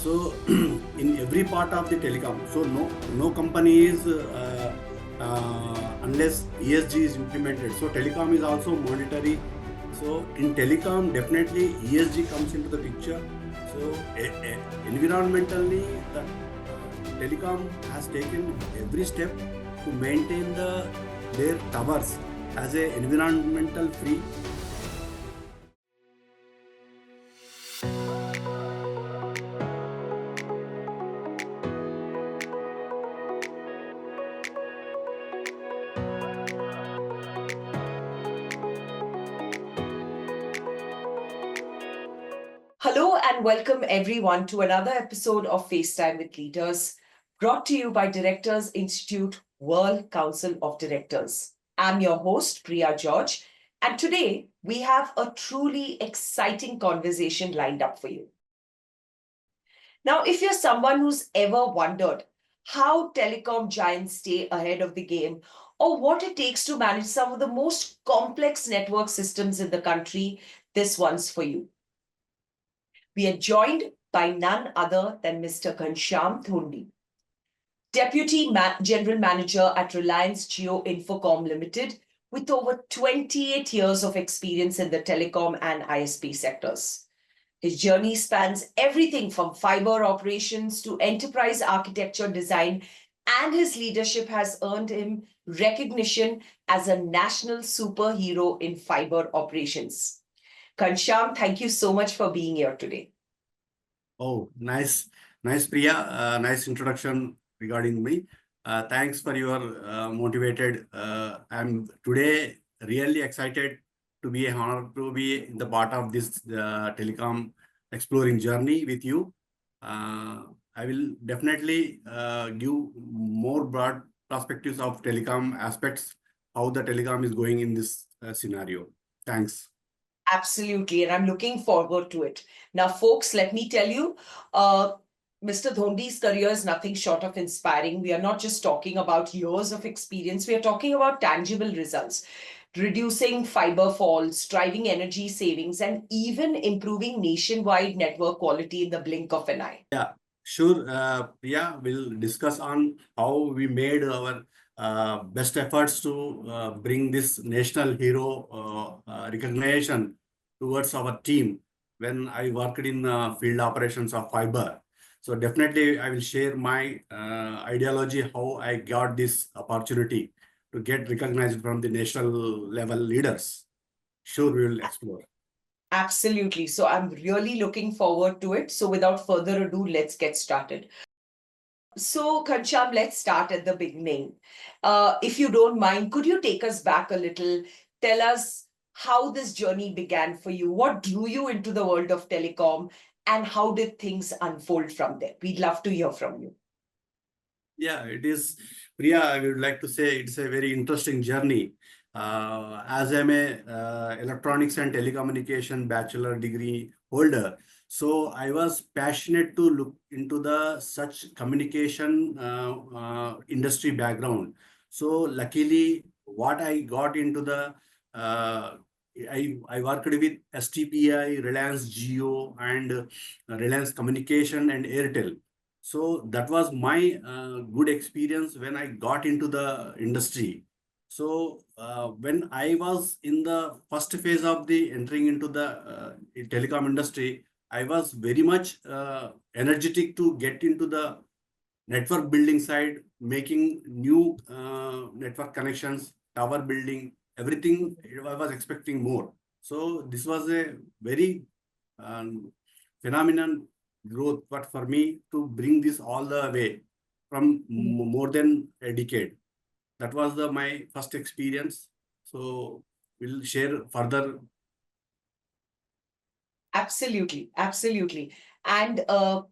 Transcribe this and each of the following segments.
So in every part of the telecom, so no company is unless ESG is implemented. So telecom is also monetary. So in telecom, definitely ESG comes into the picture. So environmentally, the telecom has taken every step to maintain their towers as a environmental free. Hello and welcome everyone to another episode of FaceTime with Leaders, brought to you by Directors Institute World Council of Directors. I'm your host, Priya George, and today we have a truly exciting conversation lined up for you. Now, if you're someone who's ever wondered how telecom giants stay ahead of the game, or what it takes to manage some of the most complex network systems in the country, this one's for you. We are joined by none other than Mr. Ghanashyam Dhondi, Deputy General Manager at Reliance Jio Infocomm Limited, with over 28 years of experience in the telecom and ISP sectors. His journey spans everything from fibre operations to enterprise architecture design, and his leadership has earned him recognition as a national superhero in fibre operations. Ghanashyam, thank you so much for being here today. Oh, nice Priya. Nice introduction regarding me. Thanks for your motivated. I'm today really excited to be honored to be in the part of this telecom exploring journey with you. I will definitely give more broad perspectives of telecom aspects, how the telecom is going in this scenario. Thanks. Absolutely, and I'm looking forward to it. Now, folks, let me tell you, Mr. Dhondi's career is nothing short of inspiring. We are not just talking about years of experience, we are talking about tangible results, reducing fiber faults, driving energy savings, and even improving nationwide network quality in the blink of an eye. Yeah, sure. Priya, we'll discuss on how we made our best efforts to bring this national hero recognition towards our team when I worked in field operations of fiber. So definitely I will share my ideology, how I got this opportunity to get recognized from the national level leaders. Sure, we will explore. Absolutely. So I'm really looking forward to it. So without further ado, let's get started. So, Ghanashyam, let's start at the beginning. If you don't mind, could you take us back a little? Tell us how this journey began for you. What drew you into the world of telecom, and how did things unfold from there? We'd love to hear from you. Yeah, it is, Priya. I would like to say it's a very interesting journey. As I'm a electronics and telecommunication bachelor degree holder, so I was passionate to look into the such communication industry background. So luckily, what I got into the I worked with STPI, Reliance Jio, and Reliance Communication and Airtel. So that was my good experience when I got into the industry. So when I was in the first phase of the entering into the telecom industry, I was very much energetic to get into the network building side, making new network connections, tower building, everything. I was expecting more. So this was a very phenomenon growth, but for me to bring this all the way from more than a decade. That was my first experience. So we'll share further. Absolutely, absolutely. And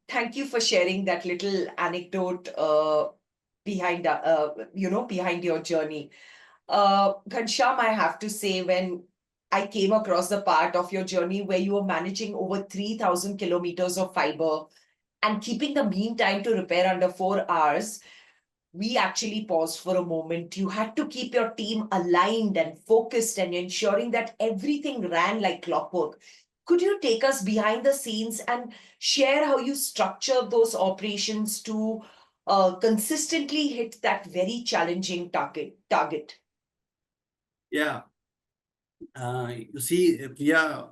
thank you for sharing that little anecdote behind behind your journey. Ghanashyam, I have to say, when I came across the part of your journey where you were managing over 3,000 kilometers of fiber and keeping the mean time to repair under 4 hours, we actually paused for a moment. You had to keep your team aligned and focused and ensuring that everything ran like clockwork. Could you take us behind the scenes and share how you structure those operations to consistently hit that very challenging target? Yeah, you see, Priya,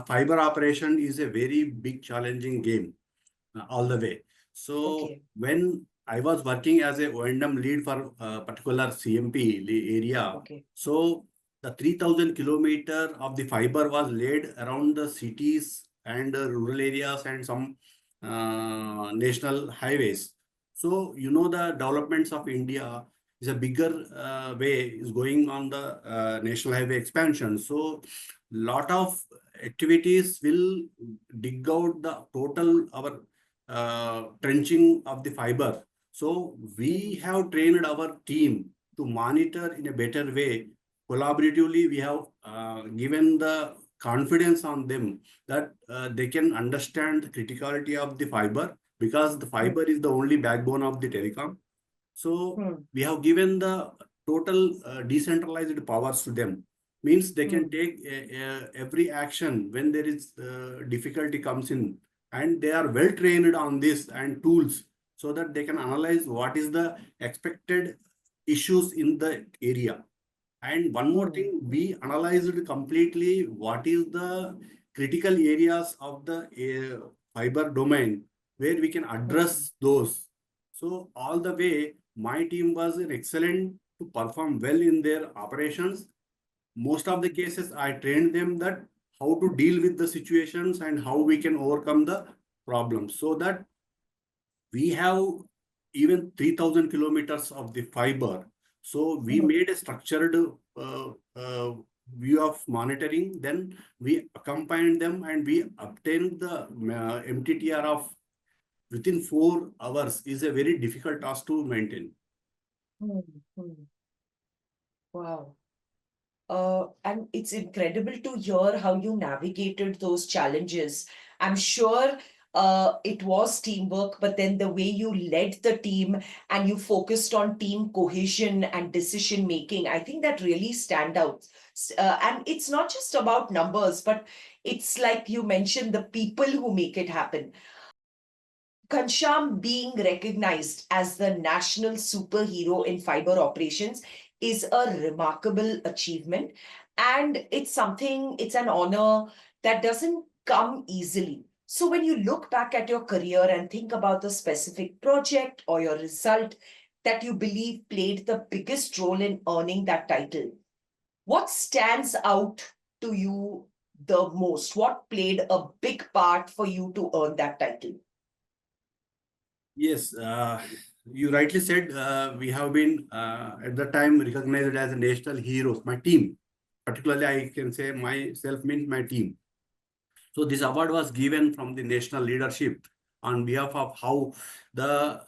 fiber operation is a very big challenging game all the way. So Okay, when I was working as a O&M lead for a particular CMP area, okay. so the 3,000 kilometer of the fiber was laid around the cities and rural areas and some national highways. So you know the developments of India is a bigger way is going on the national highway expansion. So lot of activities will dig out the total our trenching of the fiber. So we Mm, have trained our team to monitor in a better way. Collaboratively, we have given the confidence on them that they can understand the criticality of the fiber, because the mm, fiber is the only backbone of the telecom. So mm, we have given the total decentralized powers to them. Means they can mm, take every action when there is difficulty comes in, and they are well trained on this and tools, so that they can analyze what is the expected issues in the area. And one more mm, thing, we analyzed completely what is the critical areas of the fiber domain where we can mm, address those. So all the way, my team was an excellent to perform well in their operations. Most of the mm, cases, I trained them that how to deal with the situations and how we can overcome the problems, so that we have even 3,000 kilometers of the fiber. So we mm, made a structured view of monitoring. Then we accompanied them and we obtained the MTTR of within 4 hours. Is a very difficult task to maintain. mm, mm. Wow. And it's incredible to hear how you navigated those challenges. I'm sure it was teamwork, but then the way you led the team and you focused on team cohesion and decision making, I think that really stand out. And it's not just about numbers, but it's like you mentioned, the people who make it happen. Ghanashyam being recognized as the national superhero in fiber operations is a remarkable achievement. And it's an honor that doesn't come easily. So, when you look back at your career and think about the specific project or your result that you believe played the biggest role in earning that title, what stands out to you the most? What played a big part for you to earn that title? Yes, you rightly said we have been at the time recognized as a national heroes. My team, particularly, I can say myself means my team. So this award was given from the national leadership on behalf of how the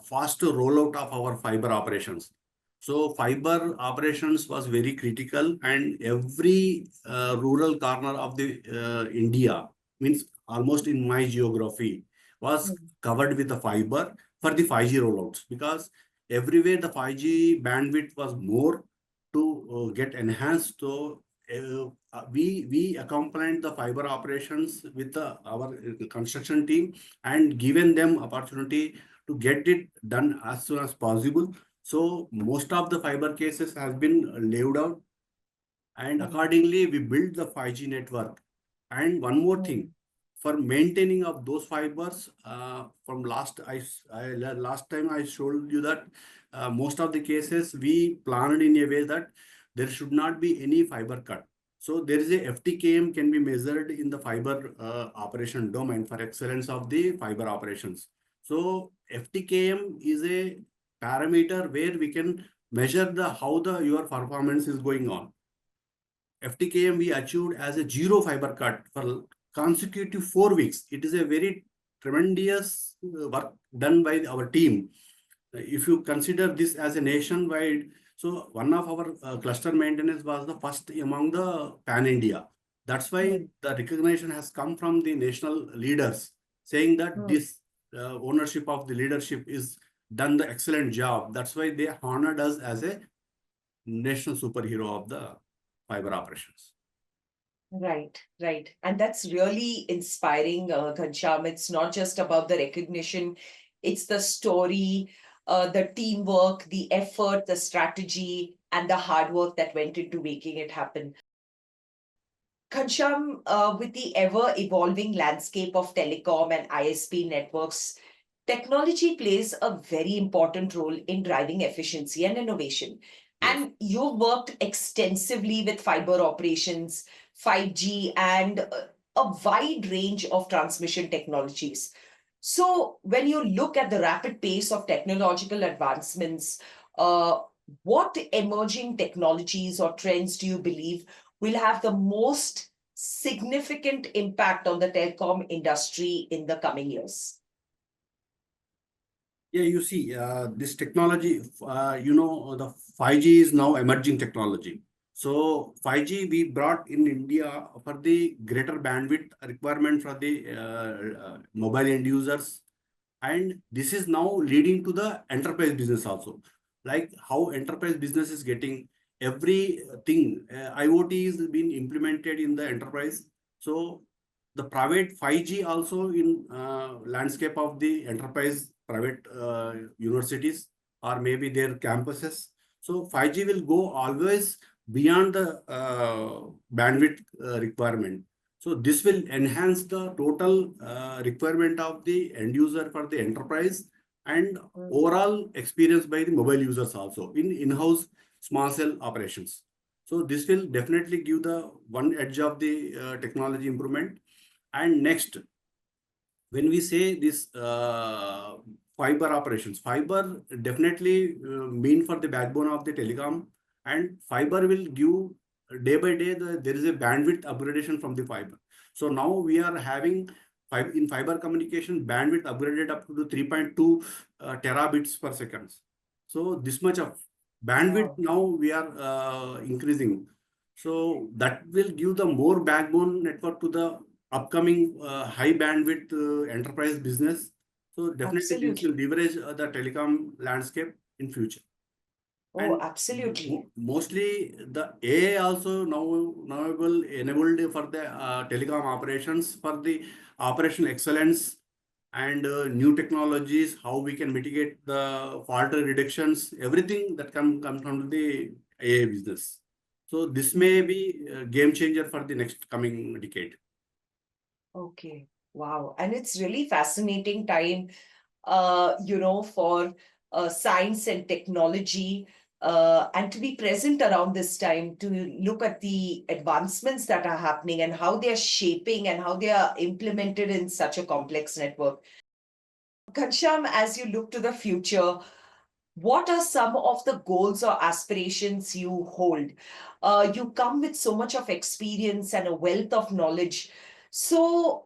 fast rollout of our fiber operations. So fiber operations was very critical, and every rural corner of the India, means almost in my geography, was Mm, covered with the fiber for the 5G rollouts, because everywhere the 5G bandwidth was more to get enhanced. So we accompanied the fiber operations with our construction team and given them opportunity to get it done as soon as possible. So most of the fiber cases has been laid out, and mm, accordingly we build the 5G network. And one more thing, mm, for maintaining of those fibers, from last time I showed you that most of the cases we planned in a way that there should not be any fiber cut. So there is a FTKM can be measured in the fiber operation domain for excellence of the fiber operations. So FTKM is a parameter where we can measure the how the your performance is going on. FTKM we achieved as a zero fiber cut for consecutive 4 weeks. It is a very tremendous work done by our team. If you consider this as a nationwide, so one of our cluster maintenance was the first among the pan India. That's why mm, the recognition has come from the national leaders saying that mm. this ownership of the leadership is done the excellent job. That's why they honored us as a national superhero of the fiber operations. Right, right. And that's really inspiring, Ghansham. It's not just about the recognition, it's the story, the teamwork, the effort, the strategy, and the hard work that went into making it happen. Ghansham, with the ever evolving landscape of telecom and ISP networks, technology plays a very important role in driving efficiency and innovation. Yes. And you've worked extensively with fiber operations, 5G, and a wide range of transmission technologies. So, when you look at the rapid pace of technological advancements, uh, what emerging technologies or trends do you believe will have the most significant impact on the telecom industry in the coming years? Yeah, you see, this technology, the 5G is now emerging technology. So 5G we brought in India for the greater bandwidth requirement for the mobile end users. And this is now leading to the enterprise business also. Like how enterprise business is getting everything, IoT is being implemented in the enterprise. So the private 5G also in landscape of the enterprise private universities or maybe their campuses. So 5G will go always beyond the bandwidth requirement. So this will enhance the total requirement of the end user for the enterprise and overall experience by the mobile users also in in-house small cell operations. So this will definitely give the one edge of the technology improvement. And next, when we say this fiber operations, fiber definitely mean for the backbone of the telecom, and fiber will give day by day there is a bandwidth upgradation from the fiber. So now we are having in fiber communication bandwidth upgraded up to 3.2 terabits per second. So this much of bandwidth Wow. now we are increasing. So that will give the more backbone network to the upcoming high bandwidth enterprise business. So definitely this will Absolutely. leverage the telecom landscape in future. Oh, And absolutely. mostly the AI also now will enabled for the telecom operations for the operational excellence and new technologies, how we can mitigate the fault reductions, everything that come from the AI business. So this may Mhm. be a game changer for the next coming decade. Okay. Wow. And it's really fascinating time, for science and technology, and to be present around this time to look at the advancements that are happening and how they are shaping and how they are implemented in such a complex network. Ghanshyam, as you look to the future, what are some of the goals or aspirations you hold? You come with so much of experience and a wealth of knowledge. So,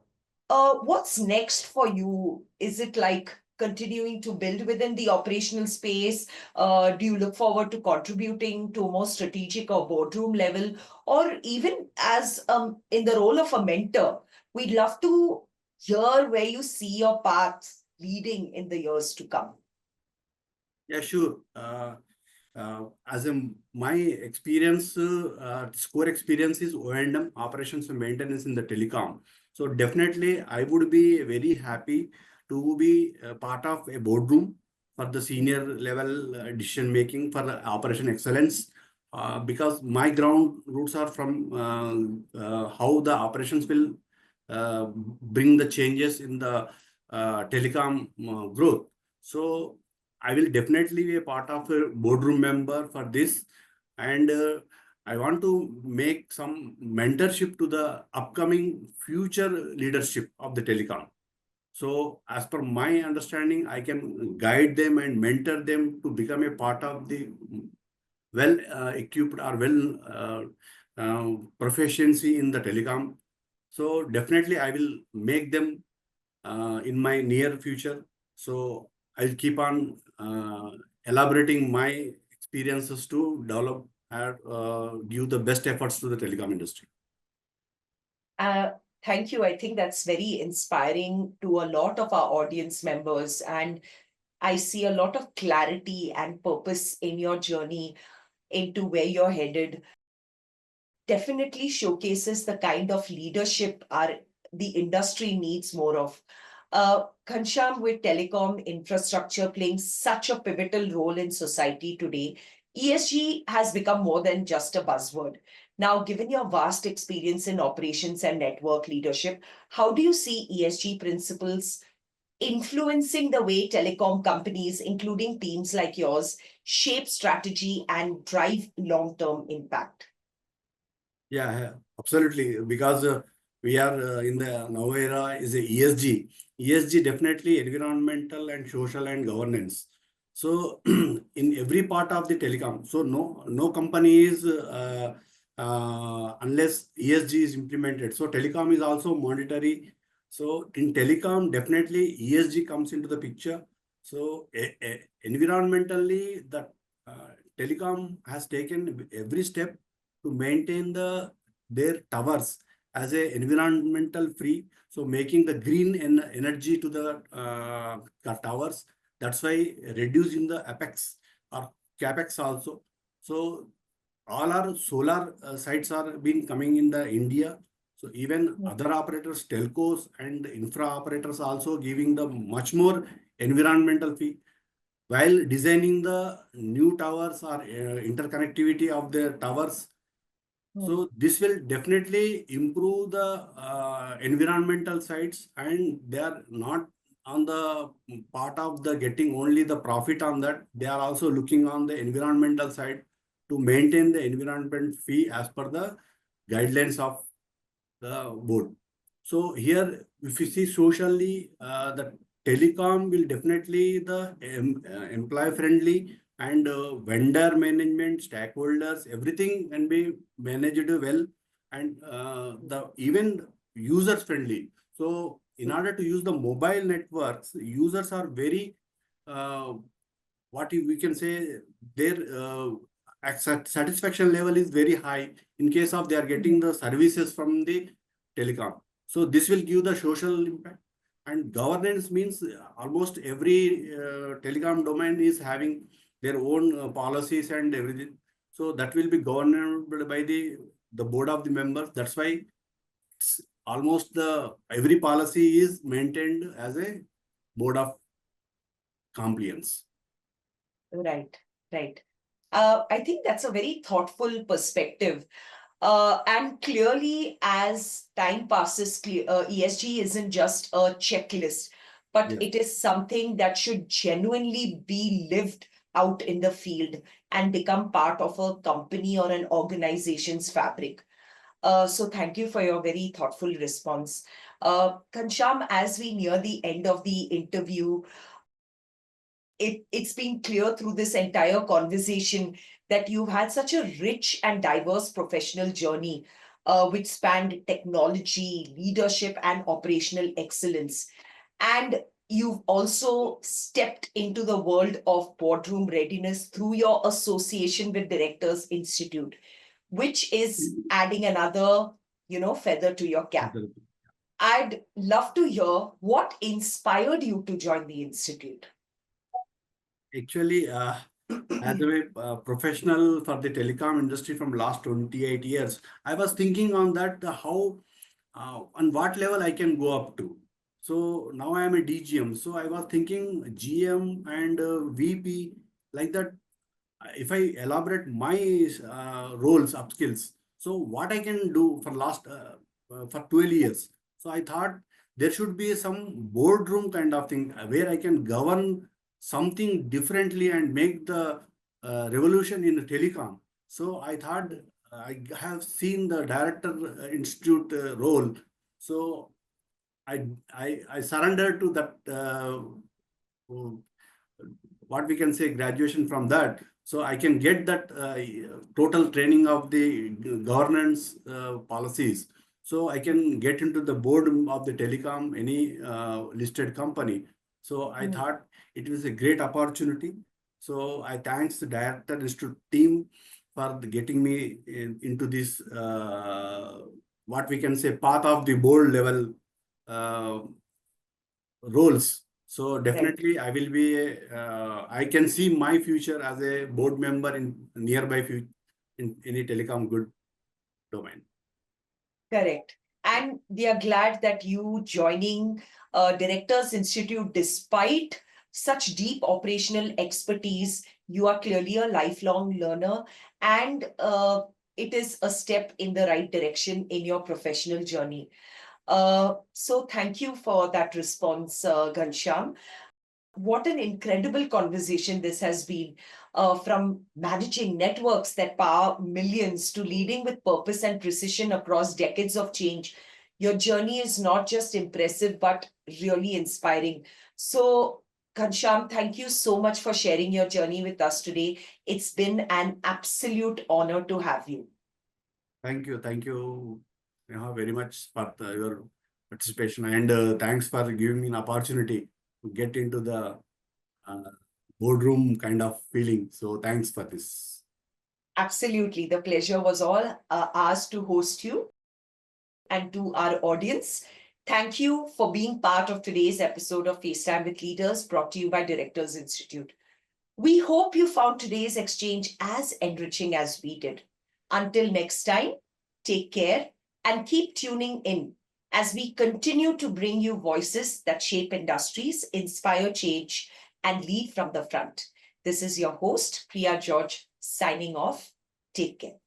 what's next for you? Is it like continuing to build within the operational space? Do you look forward to contributing to a more strategic or boardroom level? Or even as in the role of a mentor, we'd love to hear where you see your path leading in the years to come. Yeah, sure. As a my experience, score experience is O&M operations and maintenance in the telecom. So definitely, I would be very happy to be a part of a boardroom for the senior level decision making for the operation excellence. Because my ground roots are from how the operations will bring the changes in the telecom growth. So I will definitely be a part of a boardroom member for this. And I want to make some mentorship to the upcoming future leadership of the telecom. So as per my understanding, I can guide them and mentor them to become a part of the well equipped or well proficiency in the telecom. So definitely I will make them in my near future. So I'll keep on elaborating my experiences to develop and give the best efforts to the telecom industry. Uh, Thank you. I think that's very inspiring to a lot of our audience members. And I see a lot of clarity and purpose in your journey into where you're headed. definitely showcases the kind of leadership the industry needs more of. Ghanashyam, with telecom infrastructure playing such a pivotal role in society today, ESG has become more than just a buzzword. Now, given your vast experience in operations and network leadership, how do you see ESG principles influencing the way telecom companies, including teams like yours, shape strategy and drive long-term impact? Yeah, absolutely. Because we are in the now era is a ESG. ESG definitely environmental and social and governance. So in every part of the telecom, so no company is unless ESG is implemented. So telecom is also monetary. So in telecom, definitely ESG comes into the picture. So environmentally, the telecom has taken every step to maintain their towers as a environmental free, so making the green energy to the towers. That's why reducing the apex or capex also. So all our solar sites are been coming in the India. So even other operators, telcos and infra operators also giving the much more environmental fee while designing the new towers or interconnectivity of the towers. So this will definitely improve the environmental sides, and they are not on the part of the getting only the profit on that. They are also looking on the environmental side to maintain the environment fee as per the guidelines of the board. So here, if you see socially, the telecom will definitely the employee friendly and vendor management, stakeholders, everything can be managed well, and the even users friendly. So in order to use the mobile networks, users are very uh, we can say their satisfaction level is very high in case of they are getting the services from the telecom. So this will give the social impact. And governance means almost every telecom domain is having their own policies and everything. So that will be governed by the board of the members. That's why almost the every policy is maintained as a board of compliance. Right, right. I think that's a very thoughtful perspective. And clearly, as time passes, ESG isn't just a checklist, but Yes. it is something that should genuinely be lived out in the field and become part of a company or an organization's fabric. So thank you for your very thoughtful response. Ghanashyam, as we near the end of the interview, it's been clear through this entire conversation that you've had such a rich and diverse professional journey, which spanned technology, leadership, and operational excellence. And you've also stepped into the world of boardroom readiness through your association with Directors Institute, which is adding another, feather to your cap. I'd love to hear what inspired you to join the institute. Actually, as a professional for the telecom industry from last 28 years, I was thinking on that how on what level I can go up to. So now I am a DGM. So I was thinking GM and VP like that. If I elaborate my roles, upskills, so what I can do for last for 12 years. So I thought there should be some boardroom kind of thing where I can govern something differently and make the revolution in the telecom. So I thought I have seen the director institute role. So I surrendered to that what we can say graduation from that, so I can get that total training of the governance policies, so I can get into the board of the telecom any listed company. So I thought it was a great opportunity. So I thanks the director institute team for getting me into this what we can say path of the board level uh, roles. So Right. definitely I will be, I can see my future as a board member in nearby future in any telecom good. domain. Correct. And we are glad that you joining Directors Institute despite such deep operational expertise. You are clearly a lifelong learner, and it is a step in the right direction in your professional journey. So thank you for that response, Ghanshyam. What an incredible conversation this has been. From managing networks that power millions to leading with purpose and precision across decades of change. Your journey is not just impressive, but really inspiring. So, Ghanshyam, thank you so much for sharing your journey with us today. It's been an absolute honor to have you. Thank you. Thank you, Neha, very much for your participation, and thanks for giving me an opportunity to get into the uh, boardroom kind of feeling. So thanks for this. Absolutely. The pleasure was all ours to host you. And to our audience, thank you for being part of today's episode of FaceTime with Leaders, brought to you by Directors Institute. We hope you found today's exchange as enriching as we did. Until next time, take care and keep tuning in as we continue to bring you voices that shape industries, inspire change, and lead from the front. This is your host, Priya George, signing off. Take care.